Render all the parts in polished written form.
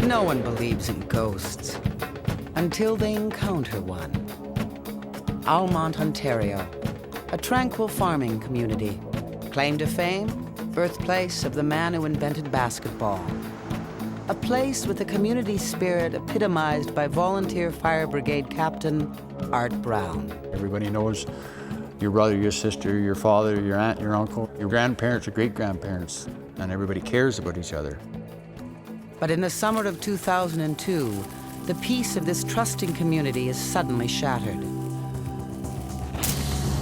No one believes in ghosts until they encounter one. Almont, Ontario, a tranquil farming community. Claim to fame, birthplace of the man who invented basketball. A place with a community spirit epitomized by volunteer fire brigade captain Art Brown. Everybody knows your brother, your sister, your father, your aunt, your uncle, your grandparents, your great-grandparents, and everybody cares about each other. But in the summer of 2002, the peace of this trusting community is suddenly shattered.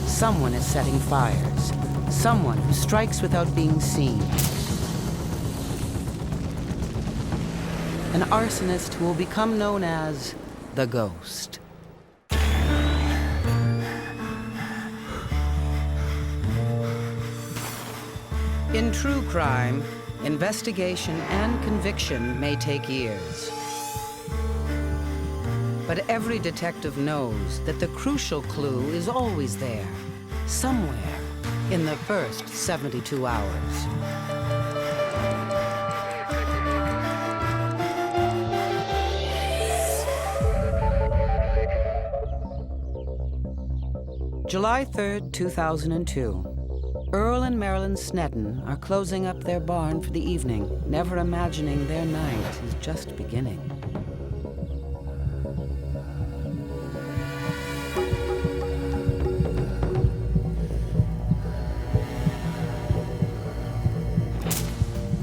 Someone is setting fires. Someone who strikes without being seen. An arsonist who will become known as the Ghost. In true crime, investigation and conviction may take years. But every detective knows that the crucial clue is always there, somewhere in the first 72 hours. July 3rd, 2002. Earl and Marilyn Snedden are closing up their barn for the evening, never imagining their night is just beginning.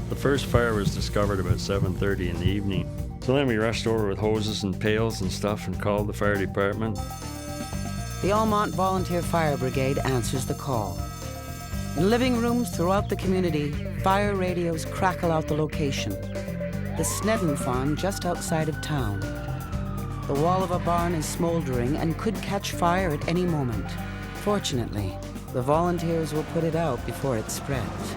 The first fire was discovered about 7:30 in the evening. So then we rushed over with hoses and pails and stuff and called the fire department. The Almont Volunteer Fire Brigade answers the call. In living rooms throughout the community, fire radios crackle out the location. The Snedden farm just outside of town. The wall of a barn is smoldering and could catch fire at any moment. Fortunately, the volunteers will put it out before it spreads.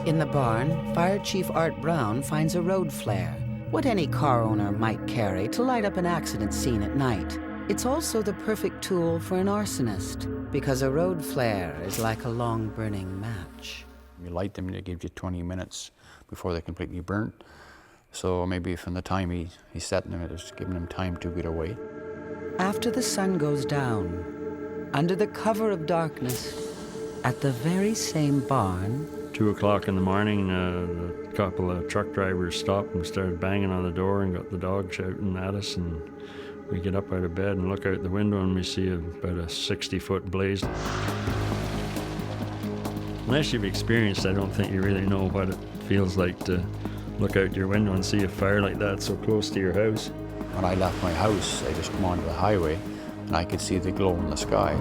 In the barn, Fire Chief Art Brown finds a road flare, what any car owner might carry to light up an accident scene at night. It's also the perfect tool for an arsonist, because a road flare is like a long burning match. You light them and it gives you 20 minutes before they're completely burnt. So maybe from the time he's setting them, it's giving them time to get away. After the sun goes down, under the cover of darkness, at the very same barn, 2 o'clock in the morning, a couple of truck drivers stopped and started banging on the door and got the dog shouting at us, and we get up out of bed and look out the window and we see about a 60-foot blaze. Unless you've experienced, I don't think you really know what it feels like to look out your window and see a fire like that so close to your house. When I left my house, I just come onto the highway and I could see the glow in the sky.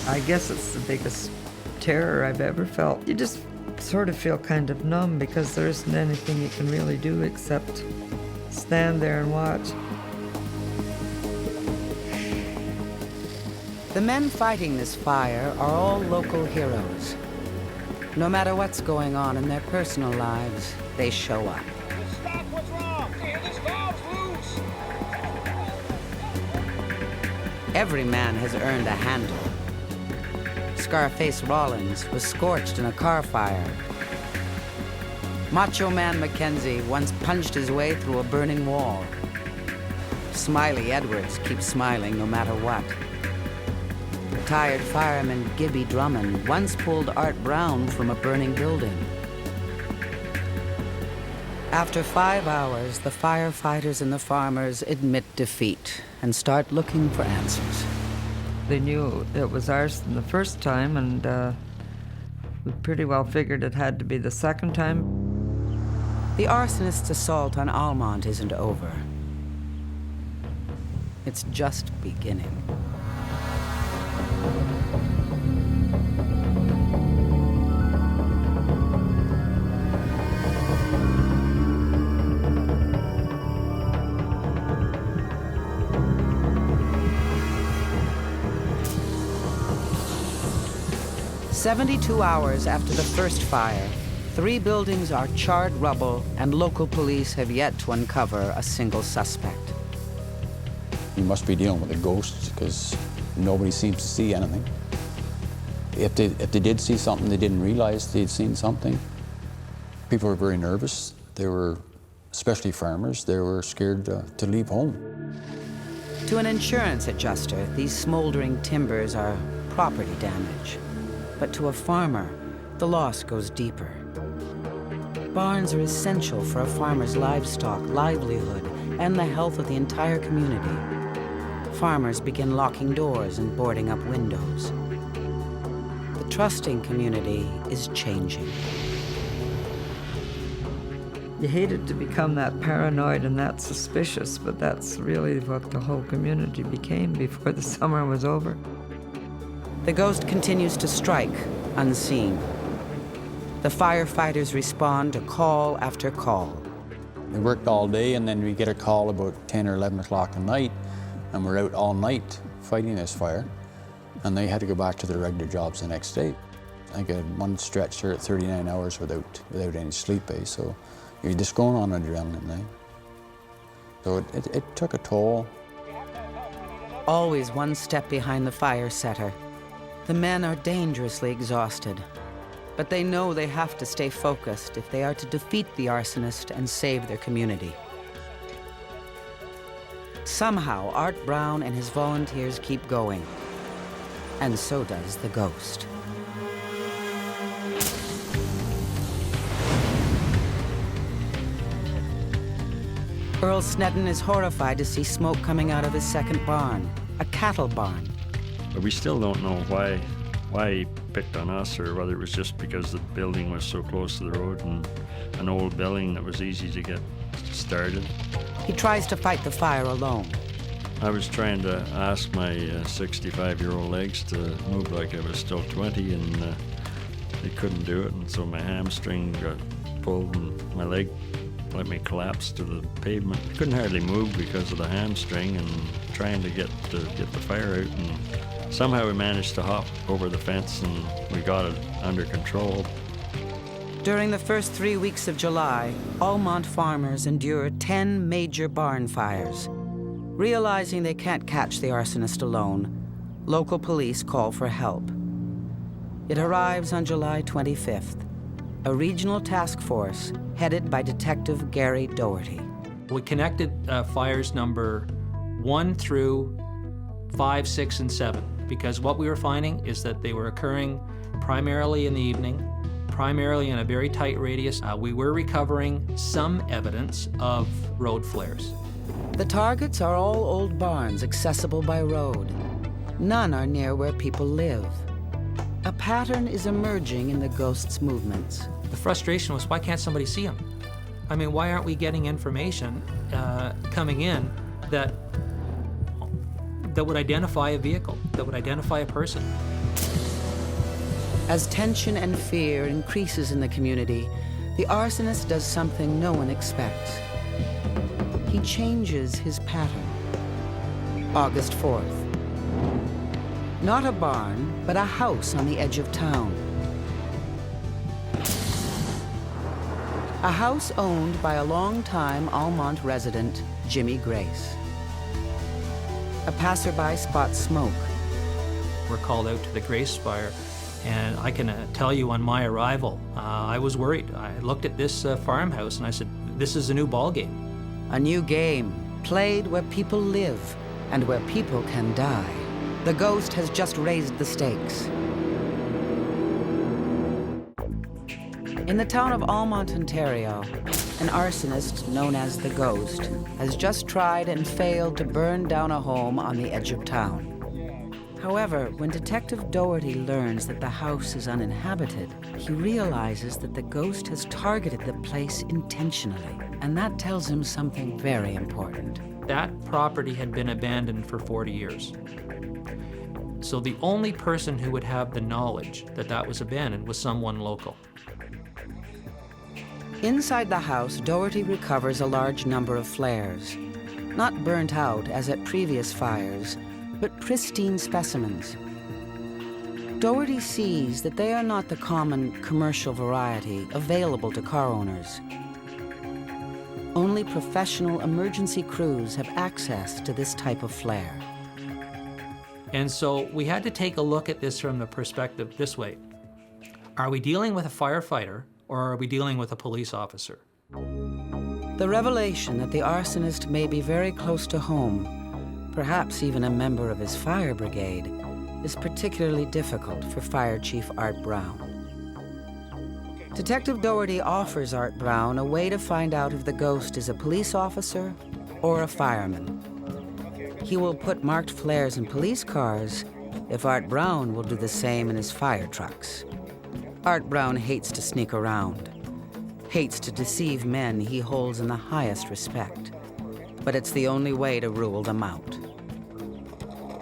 I guess it's the biggest terror I've ever felt. You just sort of feel kind of numb because there isn't anything you can really do except stand there and watch. the men fighting this fire are all local heroes. No matter what's going on in their personal lives, they show up. Stop, what's wrong? This valve's loose. Every man has earned a handle. Scarface Rollins was scorched in a car fire. Macho Man Mackenzie once punched his way through a burning wall. Smiley Edwards keeps smiling no matter what. Retired fireman Gibby Drummond once pulled Art Brown from a burning building. After 5 hours, the firefighters and the farmers admit defeat and start looking for answers. They knew it was arson the first time, and we pretty well figured it had to be the second time. The arsonist's assault on Almont isn't over. It's just beginning. "72 hours after the first fire, 3 buildings are charred rubble, and local police have yet to uncover a single suspect. You must be dealing with a ghost because nobody seems to see anything. If they did see something, they didn't realize they'd seen something. People were very nervous. They were, especially farmers, they were scared to leave home. To an insurance adjuster, these smoldering timbers are property damage. But to a farmer, the loss goes deeper. Barns are essential for a farmer's livestock, livelihood, and the health of the entire community. Farmers begin locking doors and boarding up windows. The trusting community is changing. You hated to become that paranoid and that suspicious, but that's really what the whole community became before the summer was over. The ghost continues to strike, unseen. The firefighters respond to call after call. We worked all day, and then we get a call about 10 or 11 o'clock at night, and we're out all night fighting this fire, and they had to go back to their regular jobs the next day. I had one stretch there at 39 hours without any sleep, so you're just going on adrenaline now. So it took a toll. Always one step behind the fire setter. The men are dangerously exhausted, but they know they have to stay focused if they are to defeat the arsonist and save their community. Somehow, Art Brown and his volunteers keep going, and so does the ghost. Earl Snedden is horrified to see smoke coming out of his second barn, a cattle barn. But we still don't know why he picked on us, or whether it was just because the building was so close to the road and an old building that was easy to get started. He tries to fight the fire alone. I was trying to ask my 65-year-old legs to move like I was still 20, and they couldn't do it, and so my hamstring got pulled and my leg let me collapse to the pavement. I couldn't hardly move because of the hamstring, and trying to get the fire out, and somehow we managed to hop over the fence and we got it under control. During the first 3 weeks of July, Almont farmers endure 10 major barn fires. Realizing they can't catch the arsonist alone, local police call for help. It arrives on July 25th, a regional task force headed by Detective Gary Doherty. We connected fires number 1 through 5, 6, and 7, because what we were finding is that they were occurring primarily in the evening, primarily in a very tight radius. We were recovering some evidence of road flares. The targets are all old barns accessible by road. None are near where people live. A pattern is emerging in the ghost's movements. The frustration was, why can't somebody see them? I mean, why aren't we getting information coming in that would identify a vehicle, that would identify a person? As tension and fear increases in the community, the arsonist does something no one expects. He changes his pattern. August 4th. Not a barn, but a house on the edge of town. A house owned by a longtime Almont resident, Jimmy Grace. A passerby spots smoke. We're called out to the Grace fire, and I can tell you on my arrival, I was worried. I looked at this farmhouse and I said, this is a new ball game. A new game, played where people live and where people can die. The ghost has just raised the stakes. In the town of Almont, Ontario, an arsonist known as the Ghost has just tried and failed to burn down a home on the edge of town. However, when Detective Doherty learns that the house is uninhabited, he realizes that the ghost has targeted the place intentionally, and that tells him something very important. That property had been abandoned for 40 years. So the only person who would have the knowledge that that was abandoned was someone local. Inside the house, Doherty recovers a large number of flares. Not burnt out as at previous fires, but pristine specimens. Doherty sees that they are not the common commercial variety available to car owners. Only professional emergency crews have access to this type of flare. And so we had to take a look at this from the perspective this way. Are we dealing with a firefighter or are we dealing with a police officer? The revelation that the arsonist may be very close to home, perhaps even a member of his fire brigade, is particularly difficult for Fire Chief Art Brown. Detective Doherty offers Art Brown a way to find out if the ghost is a police officer or a fireman. He will put marked flares in police cars if Art Brown will do the same in his fire trucks. Art Brown hates to sneak around, hates to deceive men he holds in the highest respect, but it's the only way to rule them out.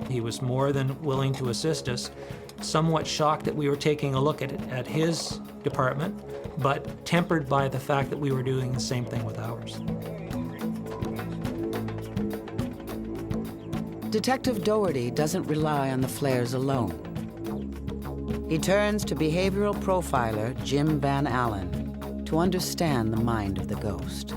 He was more than willing to assist us, somewhat shocked that we were taking a look at his department, but tempered by the fact that we were doing the same thing with ours. Detective Doherty doesn't rely on the flares alone. He turns to behavioral profiler Jim Van Allen to understand the mind of the ghost.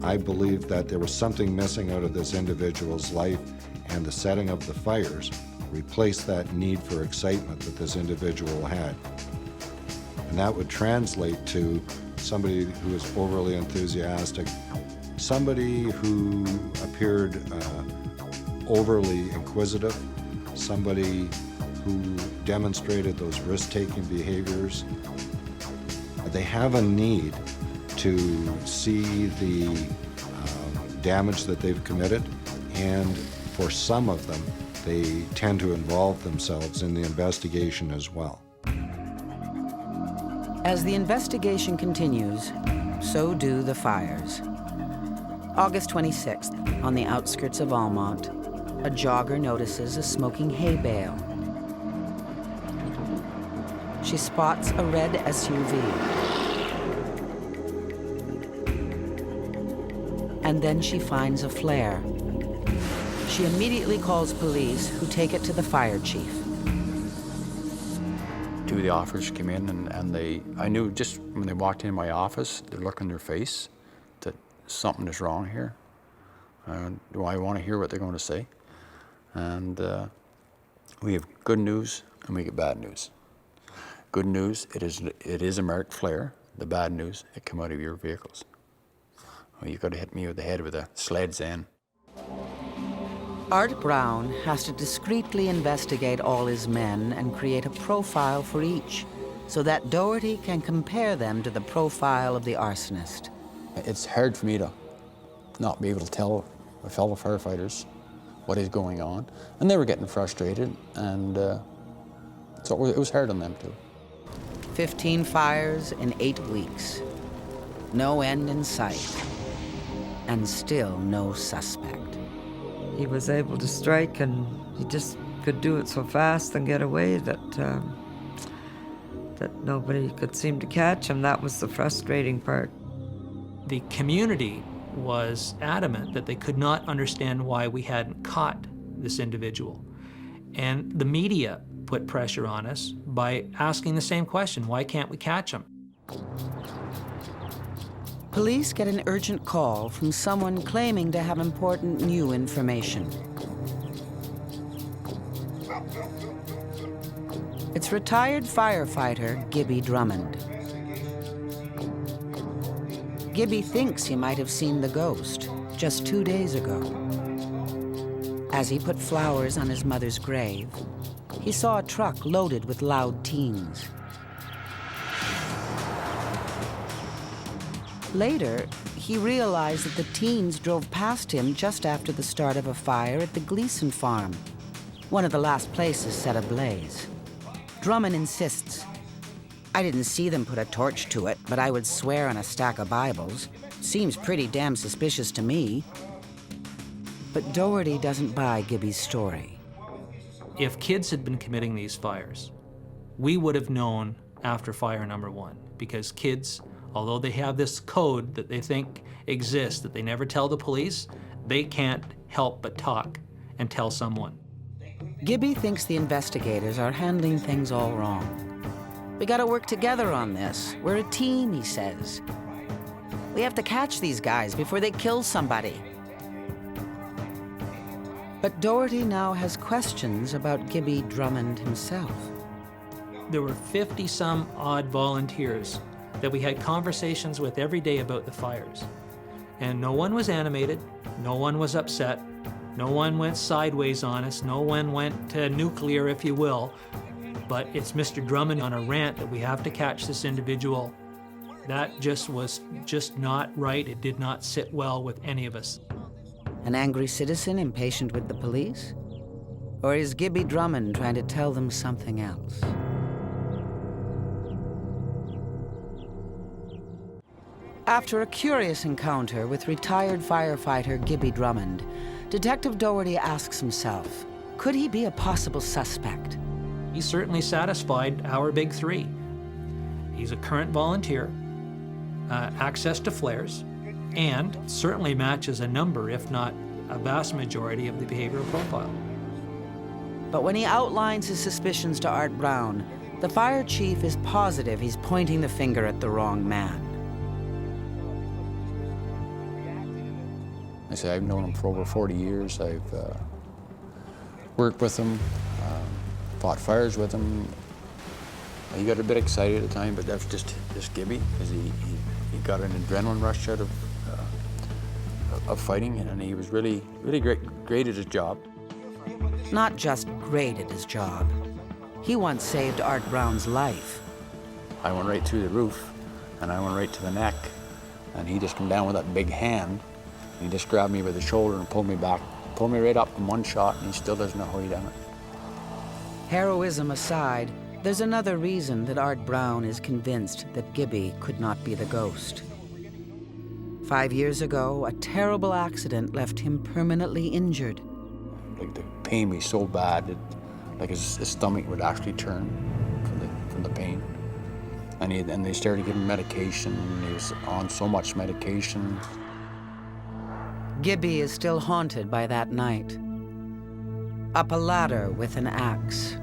I believe that there was something missing out of this individual's life, and the setting of the fires replaced that need for excitement that this individual had. And that would translate to somebody who was overly enthusiastic, somebody who appeared overly inquisitive, somebody who demonstrated those risk-taking behaviors. They have a need to see the damage that they've committed, and for some of them, they tend to involve themselves in the investigation as well. As the investigation continues, so do the fires. August 26th, on the outskirts of Almont, a jogger notices a smoking hay bale. She spots a red SUV. And then she finds a flare. She immediately calls police, who take it to the fire chief. Two of the officers came in and I knew just when they walked in my office, the look on their face, that something is wrong here. Do I want to hear what they're going to say? And we have good news and we get bad news. Good news, it is a marked flare. The bad news, it came out of your vehicles. Well, you could have hit me with the head with a sled's end. Art Brown has to discreetly investigate all his men and create a profile for each, so that Doherty can compare them to the profile of the arsonist. It's hard for me to not be able to tell my fellow firefighters what is going on, and they were getting frustrated, and so it was hard on them too. 15 fires in 8 weeks. No end in sight. And still no suspect. He was able to strike, and he just could do it so fast and get away that nobody could seem to catch him. That was the frustrating part. The community was adamant that they could not understand why we hadn't caught this individual. And the media put pressure on us by asking the same question, why can't we catch him? Police get an urgent call from someone claiming to have important new information. It's retired firefighter Gibby Drummond. Gibby thinks he might have seen the ghost just 2 days ago. As he put flowers on his mother's grave, he saw a truck loaded with loud teens. Later, he realized that the teens drove past him just after the start of a fire at the Gleason farm, one of the last places set ablaze. Drummond insists, "I didn't see them put a torch to it, but I would swear on a stack of Bibles. Seems pretty damn suspicious to me." But Doherty doesn't buy Gibby's story. If kids had been committing these fires, we would have known after fire number 1, because kids, although they have this code that they think exists, that they never tell the police, they can't help but talk and tell someone. Gibby thinks the investigators are handling things all wrong. "We gotta work together on this. We're a team," he says. "We have to catch these guys before they kill somebody." But Doherty now has questions about Gibby Drummond himself. There were 50-some odd volunteers that we had conversations with every day about the fires. And no one was animated, no one was upset, no one went sideways on us, no one went nuclear, if you will. But it's Mr. Drummond on a rant that we have to catch this individual. That just was not right. It did not sit well with any of us. An angry citizen impatient with the police? Or is Gibby Drummond trying to tell them something else? After a curious encounter with retired firefighter Gibby Drummond, Detective Doherty asks himself, could he be a possible suspect? He certainly satisfied our big three. He's a current volunteer, access to flares, and certainly matches a number, if not a vast majority, of the behavioral profile. But when he outlines his suspicions to Art Brown, the fire chief is positive he's pointing the finger at the wrong man. I say I've known him for over 40 years. I've worked with him, fought fires with him. He got a bit excited at the time, but that's just Gibby, because he got an adrenaline rush out of fighting, and he was really great at his job. Not just great at his job. He once saved Art Brown's life. I went right through the roof, and I went right to the neck, and he just came down with that big hand. He just grabbed me by the shoulder and pulled me back, pulled me right up in one shot, and he still doesn't know how he done it. Heroism aside, there's another reason that Art Brown is convinced that Gibby could not be the ghost. 5 years ago, a terrible accident left him permanently injured. Like, the pain was so bad that like his stomach would actually turn from the pain. And they started giving medication, and he was on so much medication. Gibby is still haunted by that night. Up a ladder with an axe.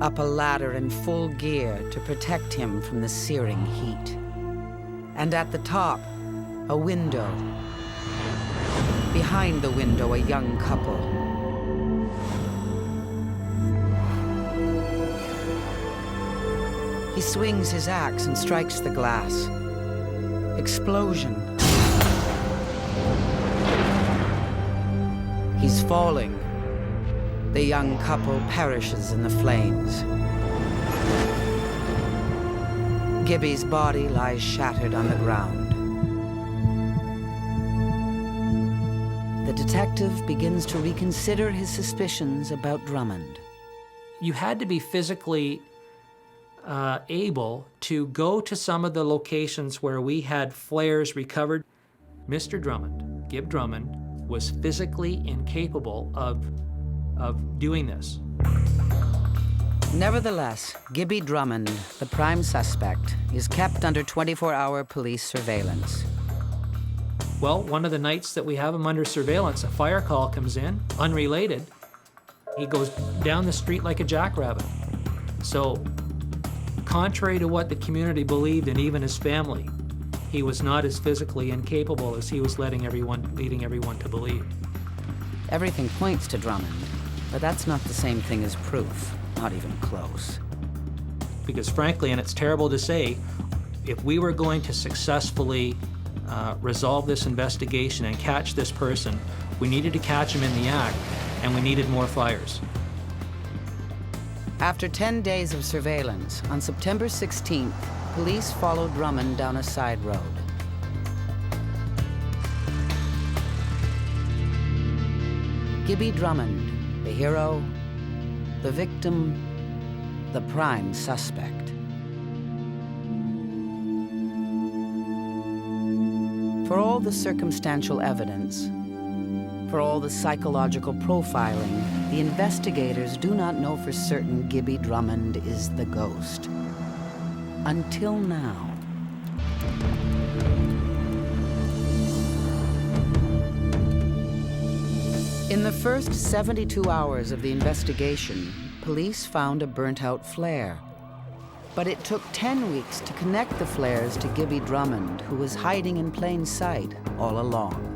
Up a ladder in full gear to protect him from the searing heat. And at the top, a window. Behind the window, a young couple. He swings his axe and strikes the glass. Explosion. He's falling. The young couple perishes in the flames. Gibby's body lies shattered on the ground. The detective begins to reconsider his suspicions about Drummond. You had to be physically able to go to some of the locations where we had flares recovered. Mr. Drummond, Gib Drummond, was physically incapable of doing this. Nevertheless, Gibby Drummond, the prime suspect, is kept under 24-hour police surveillance. Well, one of the nights that we have him under surveillance, a fire call comes in, unrelated. He goes down the street like a jackrabbit. So, contrary to what the community believed, and even his family, he was not as physically incapable as he was leading everyone to believe. Everything points to Drummond, but that's not the same thing as proof, not even close. Because frankly, and it's terrible to say, if we were going to successfully resolve this investigation and catch this person, we needed to catch him in the act, and we needed more fires. After 10 days of surveillance, on September 16th, police followed Drummond down a side road. Gibby Drummond, the hero, the victim, the prime suspect. For all the circumstantial evidence, for all the psychological profiling, the investigators do not know for certain Gibby Drummond is the ghost. Until now. In the first 72 hours of the investigation, police found a burnt-out flare. But it took 10 weeks to connect the flares to Gibby Drummond, who was hiding in plain sight all along.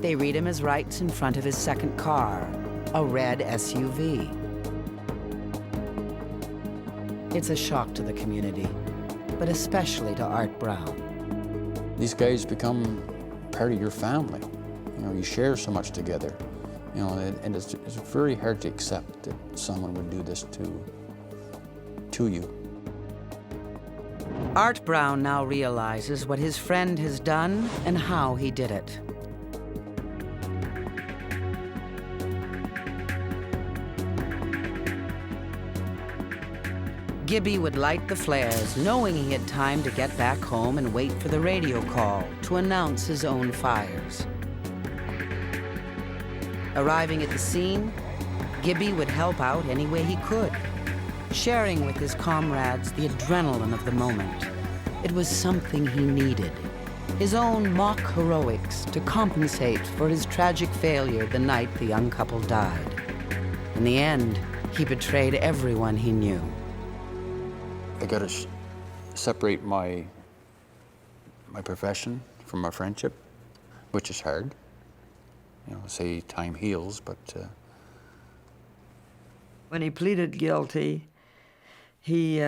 They read him his rights in front of his second car, a red SUV. It's a shock to the community, but especially to Art Brown. These guys become part of your family. You know, you share so much together. You know, and it's very hard to accept that someone would do this to you. Art Brown now realizes what his friend has done and how he did it. Gibby would light the flares, knowing he had time to get back home and wait for the radio call to announce his own fires. Arriving at the scene, Gibby would help out any way he could, sharing with his comrades the adrenaline of the moment. It was something he needed, his own mock heroics to compensate for his tragic failure the night the young couple died. In the end, he betrayed everyone he knew. I gotta separate my profession from my friendship, which is hard. You know, say time heals, but... When he pleaded guilty, he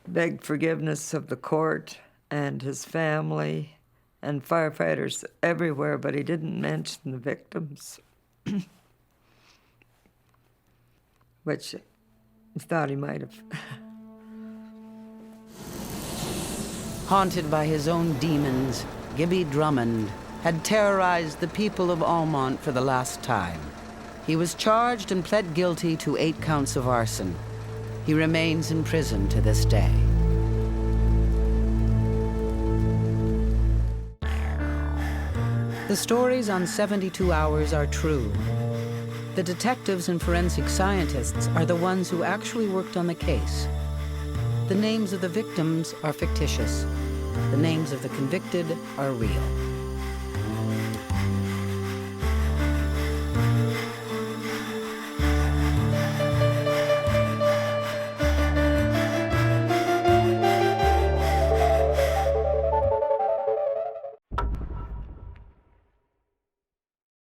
begged forgiveness of the court and his family and firefighters everywhere, but he didn't mention the victims, which he thought he might have. Haunted by his own demons, Gibby Drummond had terrorized the people of Almont for the last time. He was charged and pled guilty to 8 counts of arson. He remains in prison to this day. The stories on 72 Hours are true. The detectives and forensic scientists are the ones who actually worked on the case. The names of the victims are fictitious. The names of the convicted are real.